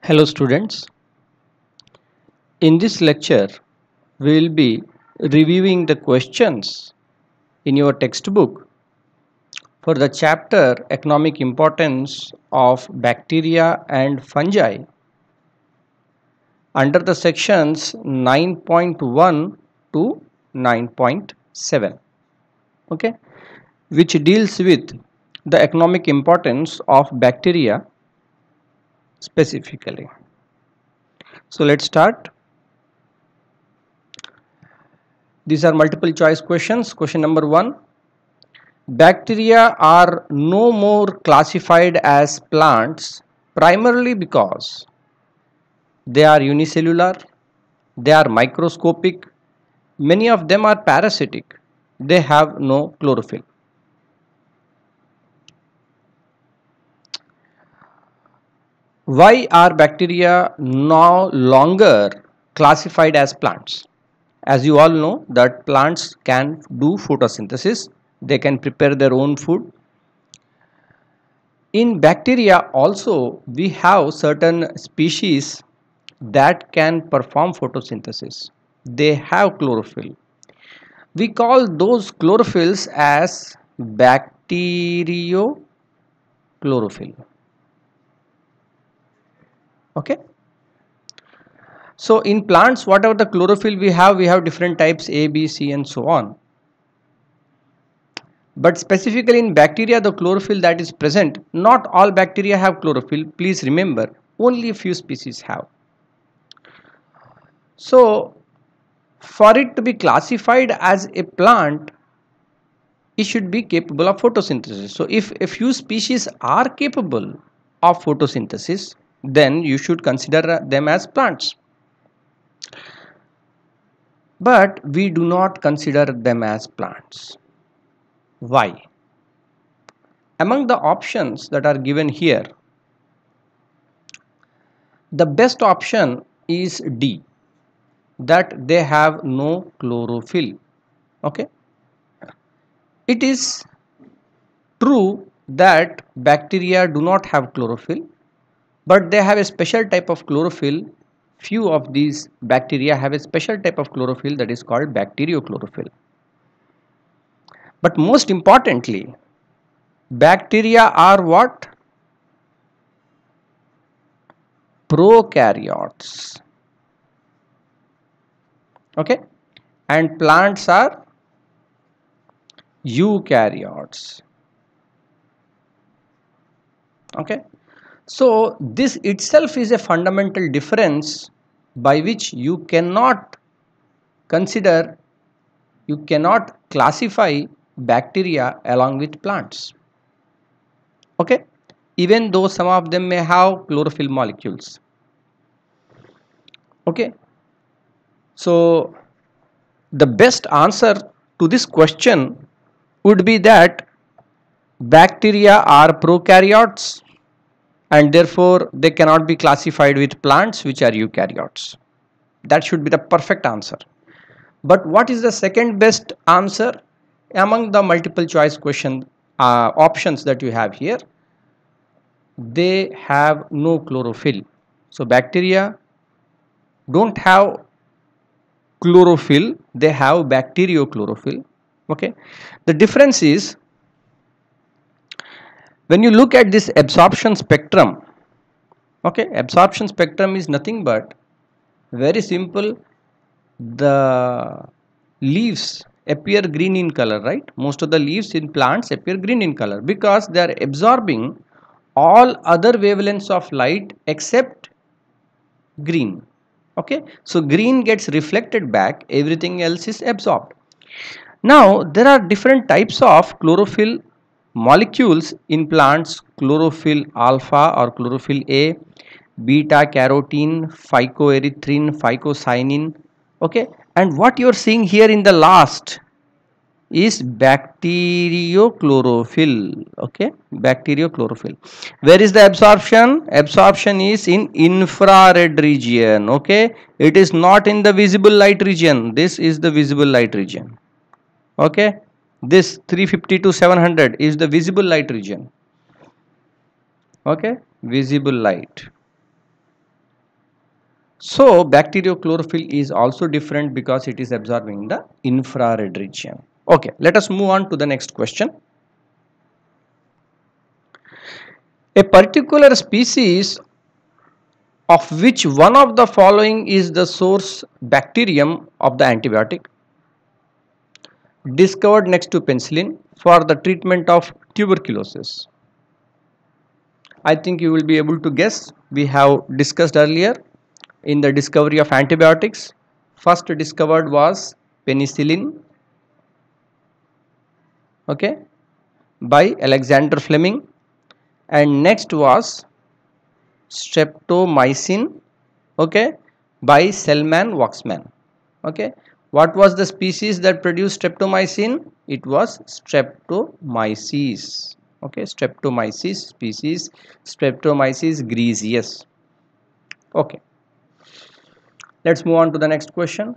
Hello students, in this lecture we will be reviewing the questions in your textbook for the chapter Economic Importance of Bacteria and Fungi under the sections 9.1 to 9.7, okay, which deals with the economic importance of bacteria specifically. So let's start. These are multiple choice questions. Question number 1. Bacteria are no more classified as plants primarily because they are unicellular, they are microscopic, many of them are parasitic, they have no chlorophyll. Why are bacteria no longer classified as plants? As you all know that plants can do photosynthesis, they can prepare their own food. In bacteria also we have certain species that can perform photosynthesis. They have chlorophyll. We call those chlorophylls as bacteriochlorophyll. Okay. So in plants, whatever the chlorophyll we have different types A, B, C and so on. But specifically in bacteria, the chlorophyll that is present, not all bacteria have chlorophyll. Please remember, only a few species have. So for it to be classified as a plant, it should be capable of photosynthesis. So if a few species are capable of photosynthesis, then you should consider them as plants. But we do not consider them as plants. Why? Among the options that are given here, the best option is D, that they have no chlorophyll. Okay. It is true that bacteria do not have chlorophyll, but they have a special type of chlorophyll. Few of these bacteria have a special type of chlorophyll that is called bacteriochlorophyll. But most importantly, bacteria are what? Prokaryotes. Okay, and plants are eukaryotes. Okay, so this itself is a fundamental difference by which you cannot consider, you cannot classify bacteria along with plants. Okay, even though some of them may have chlorophyll molecules. Okay, so the best answer to this question would be that bacteria are prokaryotes and therefore they cannot be classified with plants, which are eukaryotes. That should be the perfect answer. But what is the second best answer among the multiple choice question options that you have here? They have no chlorophyll. So bacteria don't have chlorophyll, they have bacteriochlorophyll. Okay, the difference is, when you look at this absorption spectrum, okay, absorption spectrum is nothing but very simple. The leaves appear green in color, right? Most of the leaves in plants appear green in color because they are absorbing all other wavelengths of light except green. Okay, so green gets reflected back, everything else is absorbed. Now there are different types of chlorophyll molecules in plants: chlorophyll alpha or chlorophyll A, beta carotene, phycoerythrin, phycocyanin. Okay, and what you are seeing here in the last is bacteriochlorophyll. Okay, bacteriochlorophyll. Where is the absorption? Absorption is in infrared region. Okay, it is not in the visible light region. This is the visible light region. Okay, this 350 to 700 is the visible light region. Okay, visible light. So bacteriochlorophyll is also different because it is absorbing the infrared region. Okay, let us move on to the next question. A particular species of which one of the following is the source bacterium of the antibiotic discovered next to penicillin for the treatment of tuberculosis? I think you will be able to guess. We have discussed earlier in the discovery of antibiotics. First discovered was penicillin, okay, by Alexander Fleming, and next was streptomycin, okay, by Selman Waxman. Okay, what was the species that produced streptomycin? It was Streptomyces. Okay, Streptomyces species, Streptomyces griseus. Okay, let's move on to the next question.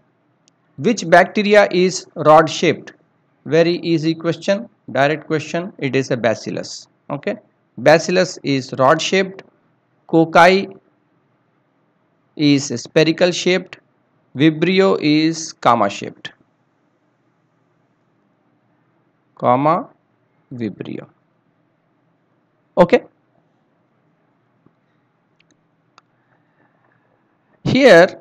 Which bacteria is rod shaped? Very easy question, direct question. It is a bacillus. Okay, bacillus is rod shaped. Cocci is spherical shaped. Vibrio is comma shaped. Comma Vibrio. Okay, here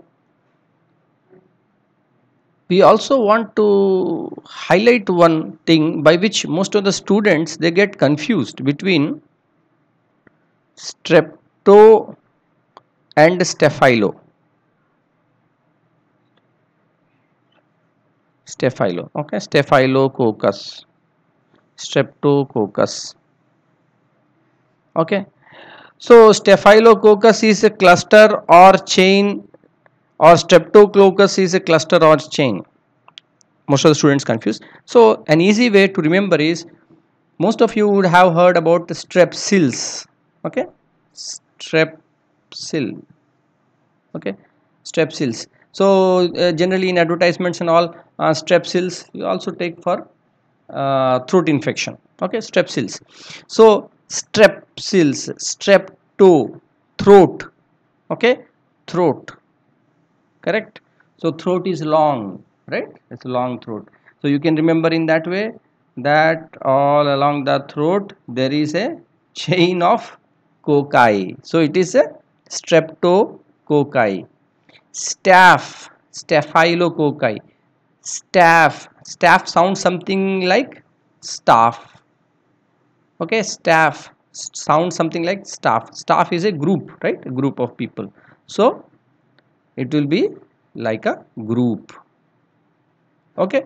we also want to highlight one thing by which most of the students they get confused between strepto and staphylo. Okay, staphylococcus, streptococcus. Okay, so staphylococcus is a cluster or chain, or streptococcus is a cluster or chain. Most of the students confused. So an easy way to remember is, most of you would have heard about the strepsils. Okay, strepsil. Okay, strepsils. So generally in advertisements and all, strepsils you also take for throat infection. Okay, strepsils. So strepsils, strepto, throat. Okay, throat, correct. So throat is long, right? It's a long throat. So you can remember in that way that all along the throat there is a chain of cocci. So it is a streptococci. Staph, staphylococci. Staff sounds something like staff. Okay, staff sounds something like staff. Staff is a group, right? A group of people. So it will be like a group. Okay,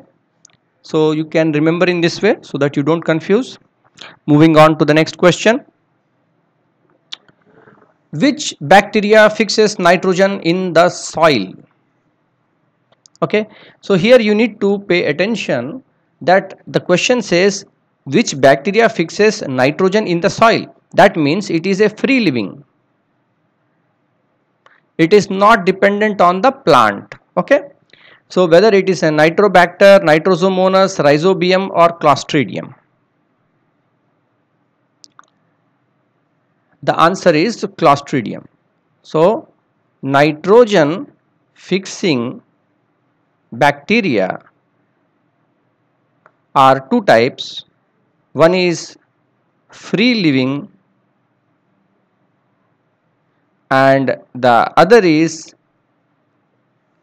so you can remember in this way so that you don't confuse. Moving on to the next question. Which bacteria fixes nitrogen in the soil? Okay, so here you need to pay attention that the question says which bacteria fixes nitrogen in the soil. That means it is a free living. It is not dependent on the plant. Okay, so whether it is a Nitrobacter, Nitrosomonas, Rhizobium or Clostridium. The answer is Clostridium. So nitrogen fixing bacteria are two types. One is free living and the other is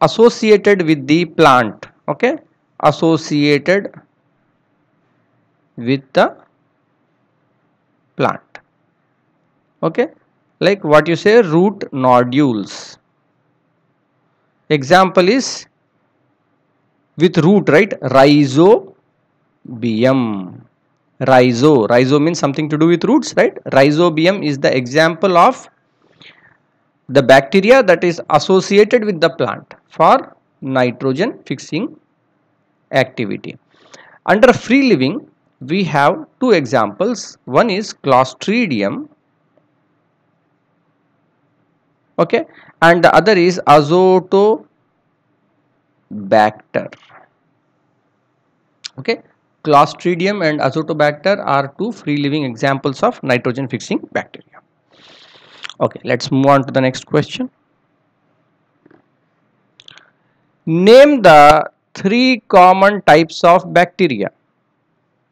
associated with the plant. Okay, associated with the plant. Okay, like what you say, root nodules. Example is with root, right? Rhizobium. Rhizo means something to do with roots, right? Rhizobium is the example of the bacteria that is associated with the plant for nitrogen fixing activity. Under free living we have two examples. One is Clostridium, okay, and the other is Azotobacter. Okay, Clostridium and Azotobacter are two free living examples of nitrogen fixing bacteria. Okay, let's move on to the next question. Name the three common types of bacteria.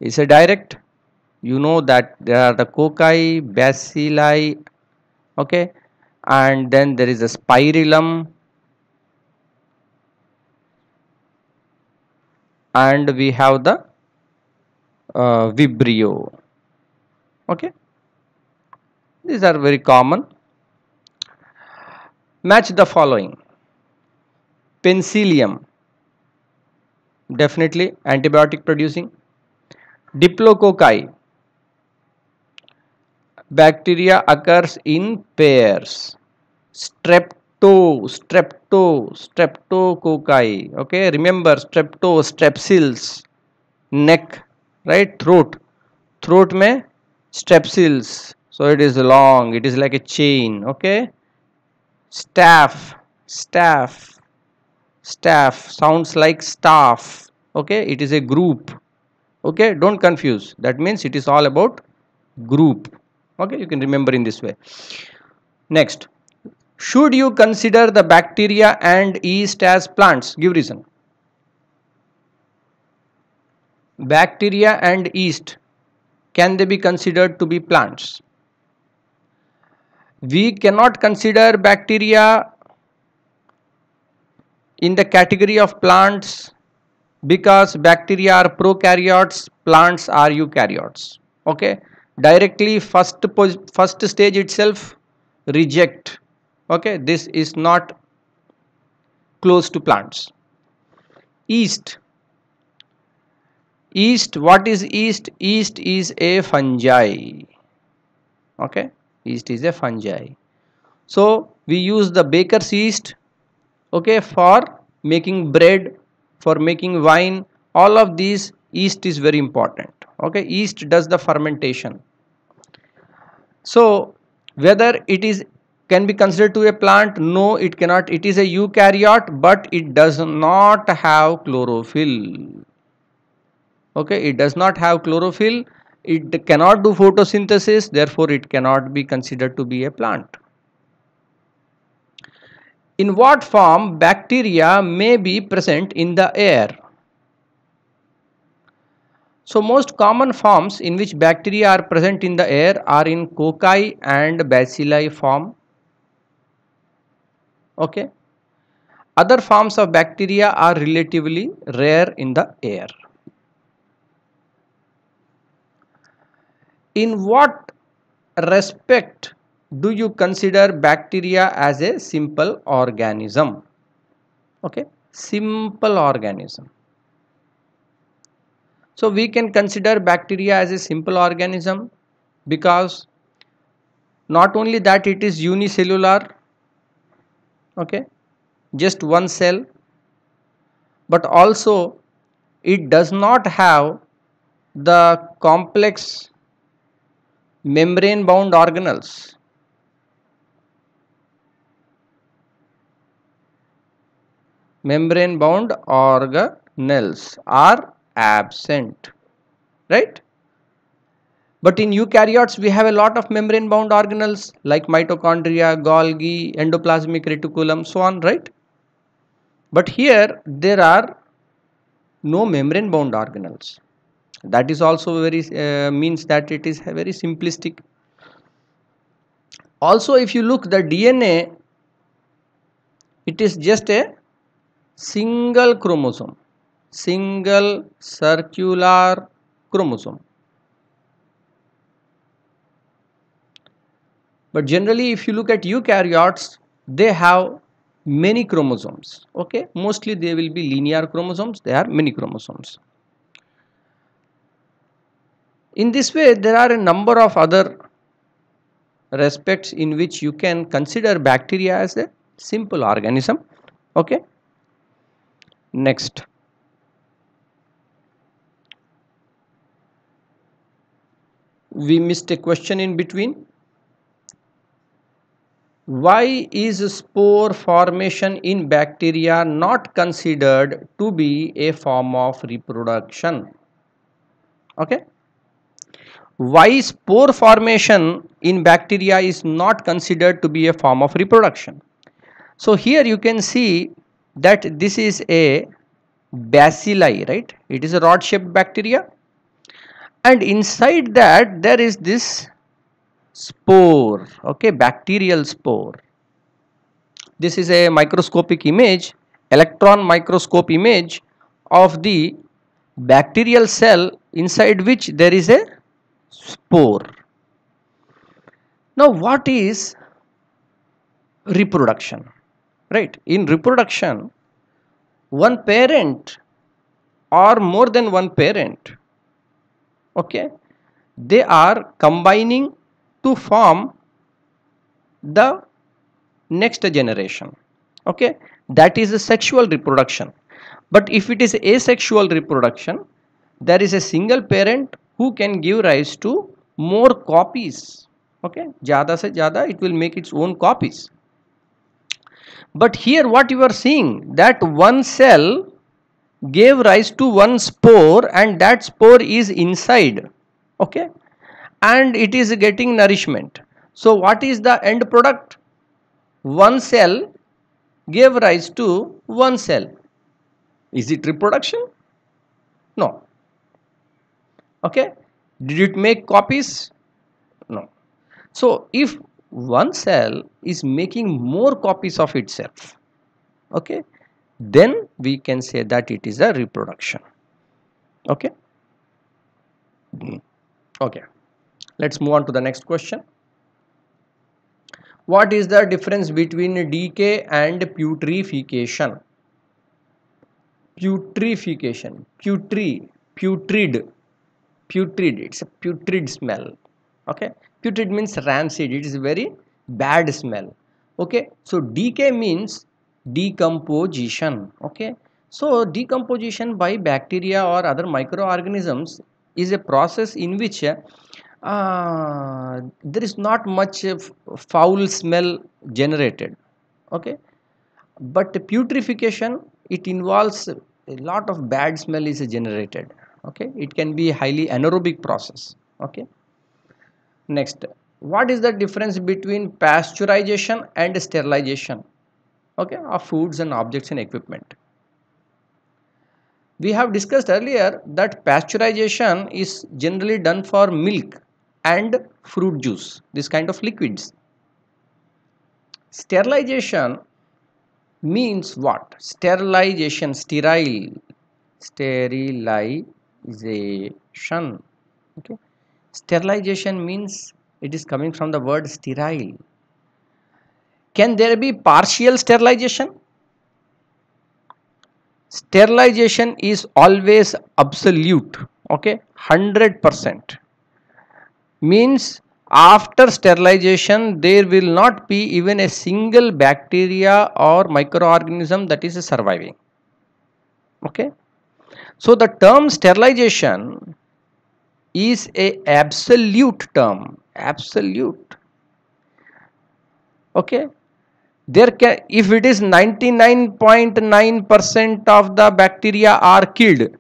It's a direct. You know that there are the cocci, bacilli, okay, and then there is a spirillum, and we have the vibrio. Okay, these are very common. Match the following: penicillium, definitely antibiotic producing. Diplococci, bacteria occurs in pairs. Streptococci. Okay, remember strepsils, neck, right? Throat में strepsils. So it is long. It is like a chain. Okay. Staph, staph, staph sounds like staff. Okay, it is a group. Okay, don't confuse. That means it is all about group. Okay, you can remember in this way. Next, should you consider the bacteria and yeast as plants? Give reason. Bacteria and yeast, can they be considered to be plants? We cannot consider bacteria in the category of plants because bacteria are prokaryotes, plants are eukaryotes. Okay, directly first stage itself reject. Okay, this is not close to plants. Yeast. Yeast, what is yeast? Yeast is a fungi. Okay, yeast is a fungi. So we use the baker's yeast, okay, for making bread, for making wine. All of these yeast is very important. Okay, yeast does the fermentation. So whether it is can be considered to a plant? No, it cannot. It is a eukaryote, but it does not have chlorophyll. Okay, it does not have chlorophyll. It cannot do photosynthesis, therefore it cannot be considered to be a plant. In what form bacteria may be present in the air? So most common forms in which bacteria are present in the air are in cocci and bacilli form. Okay. Other forms of bacteria are relatively rare in the air. In what respect do you consider bacteria as a simple organism? Okay, simple organism. So we can consider bacteria as a simple organism because not only that it is unicellular, okay, just one cell, but also it does not have the complex membrane bound organelles. Membrane bound organelles are absent, right? But in eukaryotes we have a lot of membrane bound organelles like mitochondria, Golgi, endoplasmic reticulum, so on, right? But here there are no membrane bound organelles. That is also very means that it is very simplistic. Also, if you look the DNA, it is just a single chromosome, single circular chromosome. But generally if you look at eukaryotes, they have many chromosomes. Okay, mostly they will be linear chromosomes, they are many chromosomes. In this way there are a number of other respects in which you can consider bacteria as a simple organism. Okay, next, we missed a question in between. Why is spore formation in bacteria not considered to be a form of reproduction? Okay, why spore formation in bacteria is not considered to be a form of reproduction? So here you can see that this is a bacilli, right? It is a rod shaped bacteria, and inside that there is this spore, okay, bacterial spore. This is a microscopic image, electron microscope image of the bacterial cell inside which there is a spore. Now what is reproduction? Right, in reproduction, one parent or more than one parent, okay, they are combining to form the next generation, okay, that is a sexual reproduction. But if it is asexual reproduction, there is a single parent who can give rise to more copies, okay, zyada se zyada it will make its own copies. But here what you are seeing, that one cell gave rise to one spore, and that spore is inside, okay, and it is getting nourishment. So what is the end product? One cell gave rise to one cell. Is it reproduction? No. Okay, did it make copies? No. So if one cell is making more copies of itself, okay, then we can say that it is a reproduction. Okay. Okay, let's move on to the next question. What is the difference between decay and putrefaction? Putrefaction, putrid, it's a putrid smell. Okay, putrid means rancid, it is a very bad smell. Okay, so decay means decomposition. Okay, so decomposition by bacteria or other microorganisms is a process in which there is not much foul smell generated. Okay, but putrefaction, it involves a lot of bad smell is generated. Okay, it can be a highly anaerobic process. Okay, next, what is the difference between pasteurization and sterilization, okay, of foods and objects and equipment? We have discussed earlier that pasteurization is generally done for milk and fruit juice, this kind of liquids. Sterilization means what? Sterilization, sterilization. Okay, sterilization means it is coming from the word sterile. Can there be partial sterilization? Sterilization is always absolute. Okay, 100%. Means after sterilization there will not be even a single bacteria or microorganism that is surviving. Okay, so the term sterilization is a absolute term, absolute. Okay, there can, if it is 99.9% of the bacteria are killed,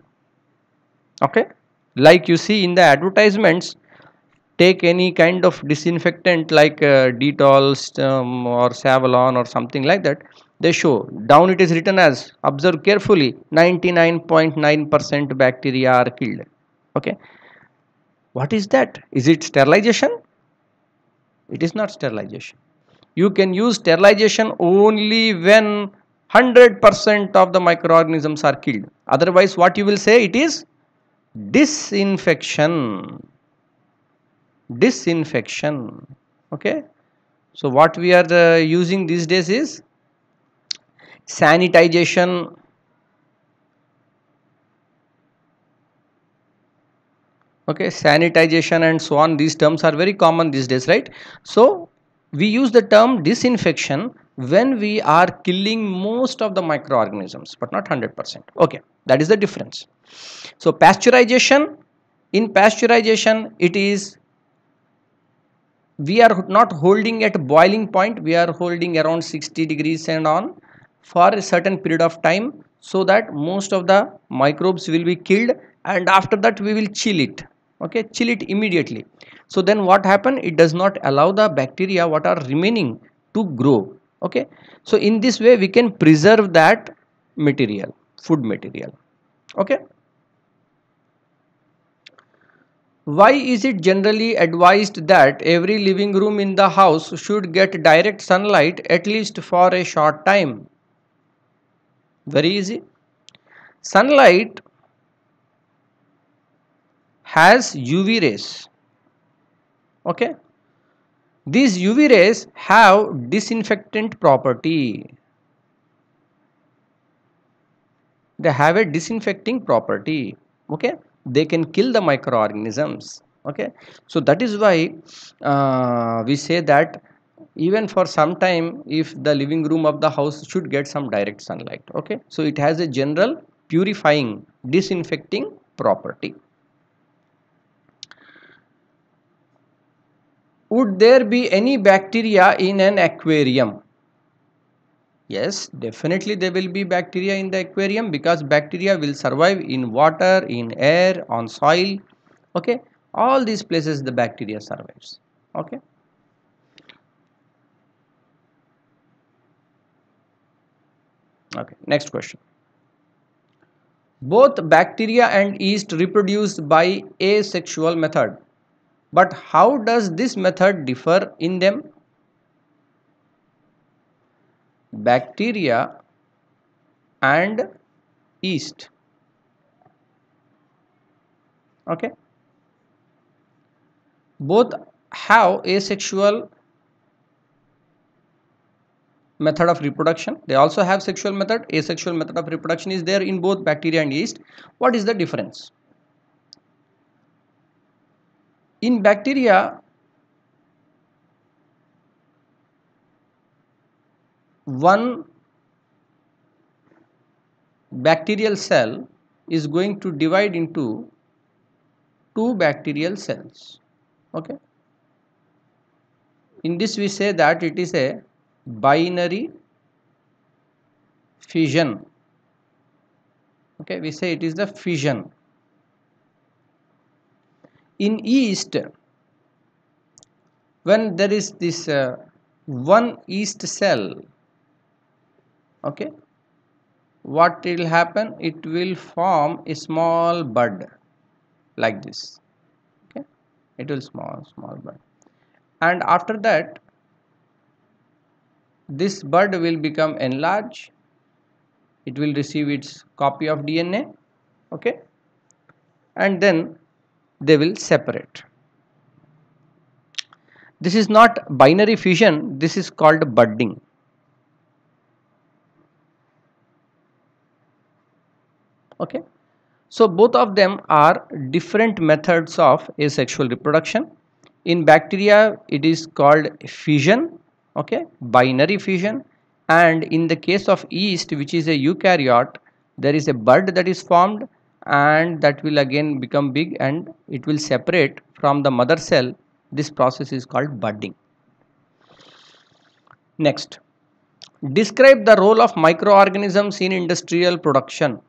okay, like you see in the advertisements, take any kind of disinfectant like Dettol or Savalon or something like that, they show down it is written as, observe carefully, 99.9% bacteria are killed. Okay, what is that? Is it sterilization? It is not sterilization. You can use sterilization only when 100% of the microorganisms are killed. Otherwise what you will say, it is disinfection. Disinfection. Okay, so what we are using these days is sanitization. Okay, sanitization and so on, these terms are very common these days, right? So we use the term disinfection when we are killing most of the microorganisms, but not 100%. Okay, that is the difference. So pasteurization, in pasteurization it is, we are not holding at boiling point, we are holding around 60 degrees and on for a certain period of time, so that most of the microbes will be killed, and after that we will chill it. Okay, chill it immediately. So then what happen, it does not allow the bacteria what are remaining to grow. Okay, so in this way we can preserve that material, food material. Okay. Why is it generally advised that every living room in the house should get direct sunlight at least for a short time? Very easy. Sunlight has UV rays. Okay. These UV rays have disinfectant property. They have a disinfecting property. Okay. They can kill the microorganisms. Okay. So that is why we say that even for some time, if the living room of the house should get some direct sunlight. Okay. So it has a general purifying, disinfecting property. Would there be any bacteria in an aquarium? Yes, definitely there will be bacteria in the aquarium, because bacteria will survive in water, in air, on soil. Okay, all these places the bacteria survives. Okay. Okay, next question. Both bacteria and yeast reproduce by asexual method. But how does this method differ in them? Bacteria and yeast. Okay. Both have asexual method of reproduction. They also have sexual method. Asexual method of reproduction is there in both bacteria and yeast. What is the difference? In bacteria, one bacterial cell is going to divide into two bacterial cells. Okay. In this we say that it is a binary fission. Okay, we say it is the fission. In yeast, when there is this one yeast cell, okay, what will happen? It will form a small bud like this. Okay, it will small bud, and after that this bud will become enlarged. It will receive its copy of DNA. Okay, and then they will separate. This is not binary fission, this is called budding. Okay, so both of them are different methods of asexual reproduction. In bacteria it is called fission, okay, binary fission, and in the case of yeast, which is a eukaryote, there is a bud that is formed, and that will again become big and it will separate from the mother cell. This process is called budding. Next, describe the role of microorganisms in industrial production.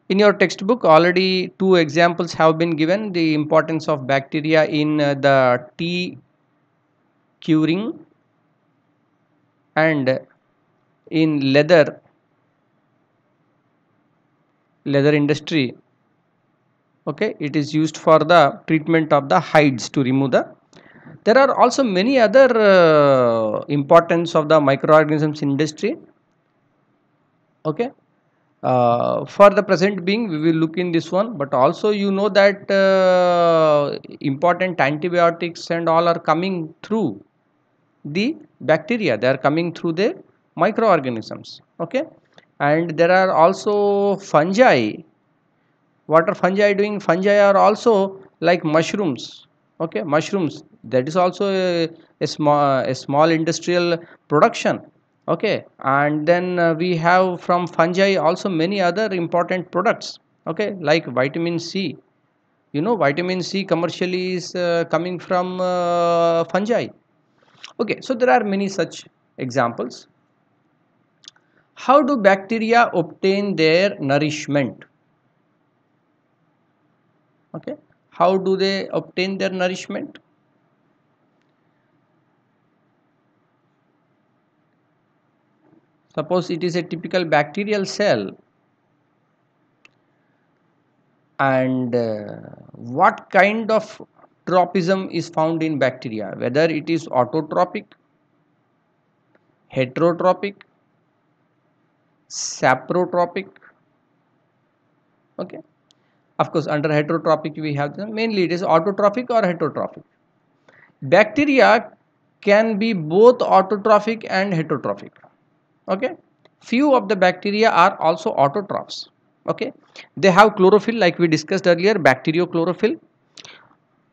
In your textbook already two examples have been given: the importance of bacteria in the tea curing and in leather industry. Okay, it is used for the treatment of the hides to remove the. There are also many other importance of the microorganisms industry. Okay, for the present being we will look in this one, but also you know that important antibiotics and all are coming through the bacteria. They are coming through the microorganisms. Okay, and there are also fungi. What are fungi doing? Fungi are also like mushrooms. Okay, mushrooms, that is also a small industrial production. Okay, and then we have from fungi also many other important products. Okay, like vitamin C. You know, vitamin C commercially is coming from fungi. Okay, so there are many such examples. How do bacteria obtain their nourishment? Okay, how do they obtain their nourishment? Suppose it is a typical bacterial cell, and what kind of tropism is found in bacteria, whether it is autotrophic, heterotrophic, saprotrophic. Okay, of course under heterotrophic we have mainly it is autotrophic or heterotrophic. Bacteria can be both autotrophic and heterotrophic. Okay, few of the bacteria are also autotrophs. Okay, they have chlorophyll like we discussed earlier, bacteriochlorophyll.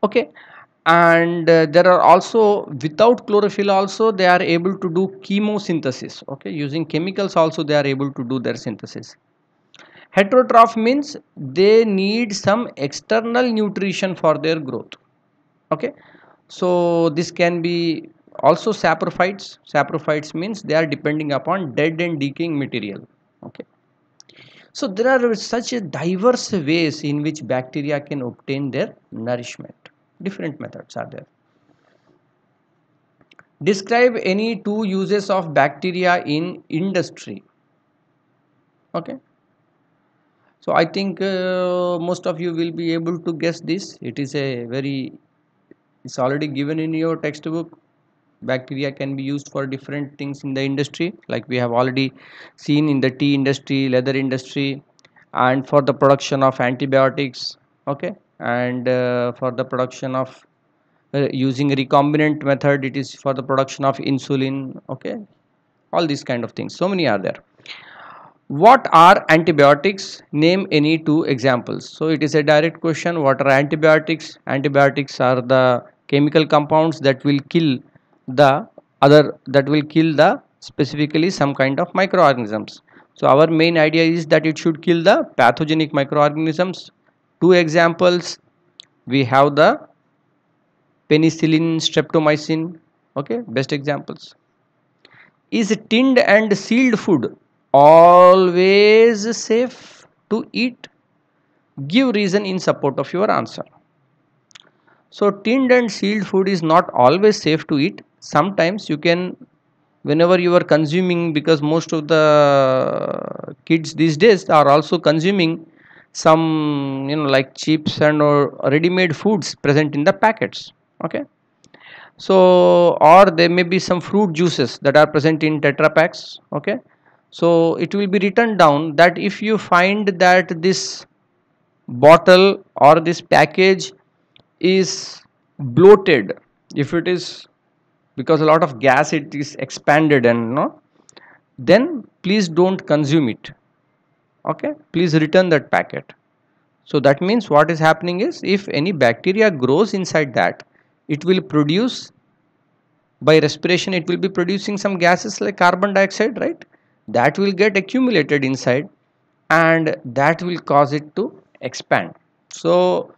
Okay, and there are also without chlorophyll also they are able to do chemosynthesis. Okay, using chemicals also they are able to do their synthesis. Heterotroph means they need some external nutrition for their growth. Okay, so this can be also saprophytes. Saprophytes means they are depending upon dead and decaying material. Okay, so there are such a diverse ways in which bacteria can obtain their nourishment. Different methods are there. Describe any two uses of bacteria in industry. Okay, so I think most of you will be able to guess this. It is a very, it's already given in your textbook. Bacteria can be used for different things in the industry, like we have already seen in the tea industry, leather industry, and for the production of antibiotics. Okay, and for the production of using recombinant method, it is for the production of insulin. Okay, all these kind of things, so many are there. What are antibiotics? Name any two examples. So it is a direct question. What are antibiotics? Antibiotics are the chemical compounds that will kill the specifically some kind of microorganisms. So our main idea is that it should kill the pathogenic microorganisms. Two examples, we have the penicillin, streptomycin. Okay, best examples. Is tinned and sealed food always safe to eat? Give reason in support of your answer. So tinned and sealed food is not always safe to eat. Sometimes you can, whenever you are consuming, because most of the kids these days are also consuming some, like chips and or ready-made foods present in the packets. Okay, so or there may be some fruit juices that are present in tetra packs. Okay, so it will be written down that if you find that this bottle or this package is bloated, if it is because a lot of gas it is expanded and then please don't consume it. Okay, please return that packet. So that means what is happening is, if any bacteria grows inside that, it will produce, by respiration it will be producing some gases like carbon dioxide, right? That will get accumulated inside and that will cause it to expand. So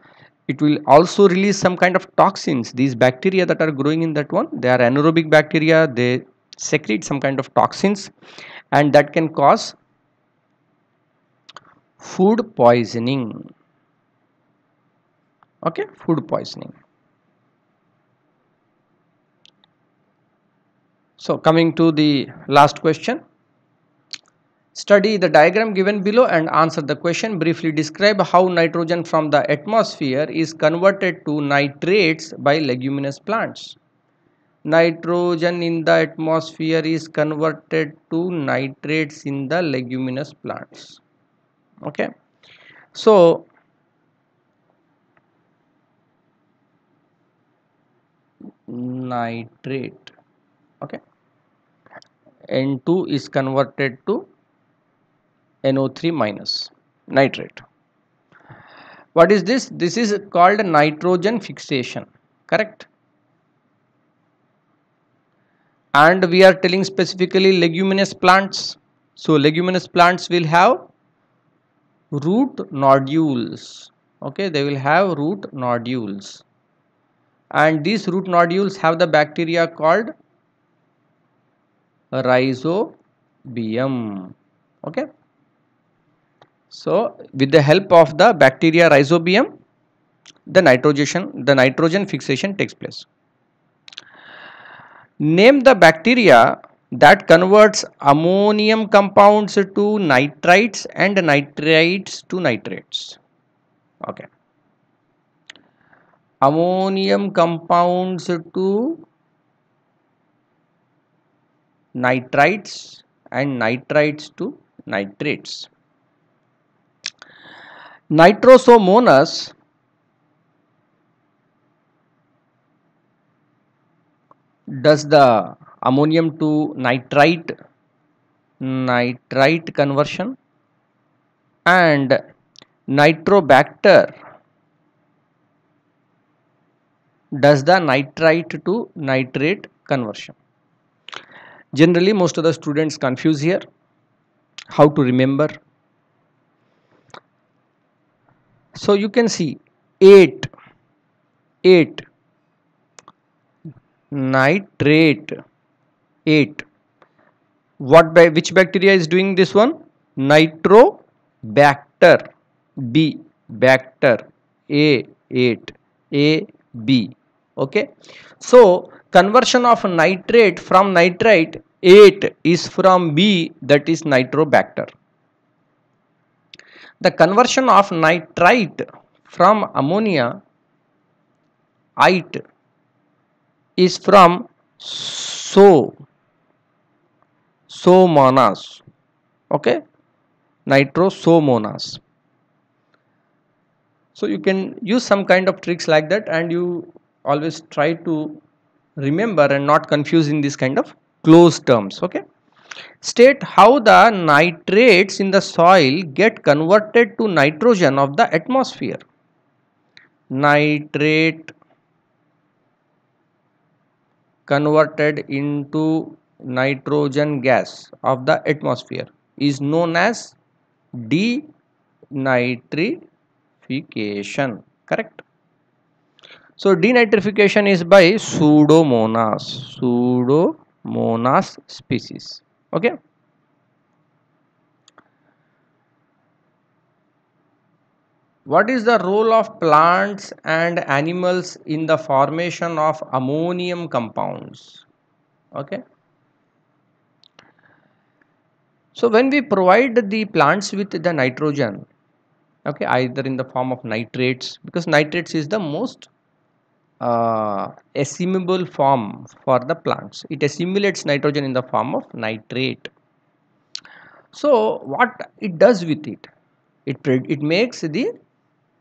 it will also release some kind of toxins. These bacteria that are growing in that one, they are anaerobic bacteria, they secrete some kind of toxins, and that can cause food poisoning. Okay, food poisoning. So coming to the last question, study the diagram given below and answer the question. Briefly describe how nitrogen from the atmosphere is converted to nitrates by leguminous plants. Nitrogen in the atmosphere is converted to nitrates in the leguminous plants. Okay, so nitrate, okay, N2 is converted to NO3 minus, nitrate. What is this? This is called nitrogen fixation, correct? And we are telling specifically leguminous plants. So leguminous plants will have root nodules. Okay, they will have root nodules, and these root nodules have the bacteria called rhizobium. Okay, so with the help of the bacteria rhizobium, the nitrogen fixation takes place. Name the bacteria that converts ammonium compounds to nitrites and nitrites to nitrates. Okay, ammonium compounds to nitrites and nitrites to nitrates. Nitrosomonas does the ammonium to nitrite conversion, and Nitrobacter does the nitrite to nitrate conversion. Generally most of the students confuse here. How to remember? So you can see 8 nitrate 8. Which bacteria is doing this one? Nitrobacter B, bacter A8 AB. Okay, so conversion of nitrate from nitrite 8 is from B, that is Nitrobacter. The conversion of nitrite from ammonia ite is from Somonas. Okay, Nitrosomonas. So you can use some kind of tricks like that, and you always try to remember and not confuse in this kind of closed terms. Okay, state how the nitrates in the soil get converted to nitrogen of the atmosphere. Nitrate converted into nitrogen gas of the atmosphere is known as denitrification. Correct? So denitrification is by Pseudomonas species. Okay. What is the role of plants and animals in the formation of ammonium compounds? Okay. So when we provide the plants with the nitrogen, okay, either in the form of nitrates, because nitrates is the most assimilable form for the plants. It assimilates nitrogen in the form of nitrate. So what it does with it? It makes the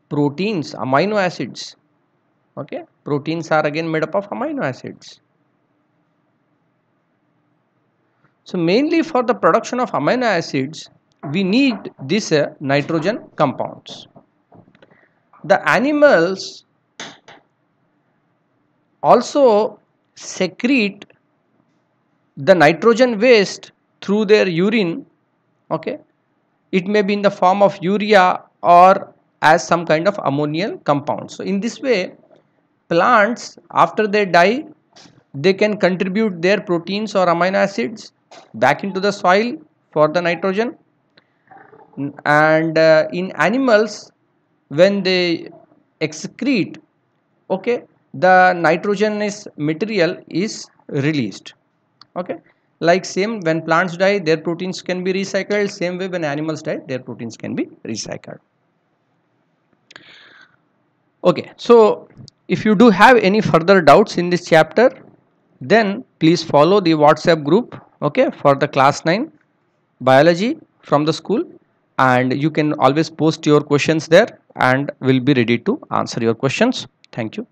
proteins, amino acids. Okay, proteins are again made up of amino acids. So mainly for the production of amino acids, we need this nitrogen compounds. The animals also secrete the nitrogen waste through their urine. Okay, it may be in the form of urea or as some kind of ammonium compound. So in this way, plants after they die, they can contribute their proteins or amino acids back into the soil for the nitrogen, and in animals when they excrete, okay, the nitrogenous material is released. Okay, like same when plants die, their proteins can be recycled. Same way when animals die, their proteins can be recycled. Okay, so if you do have any further doubts in this chapter, then please follow the WhatsApp group, okay, for the class 9 biology from the school, and you can always post your questions there and we'll be ready to answer your questions. Thank you.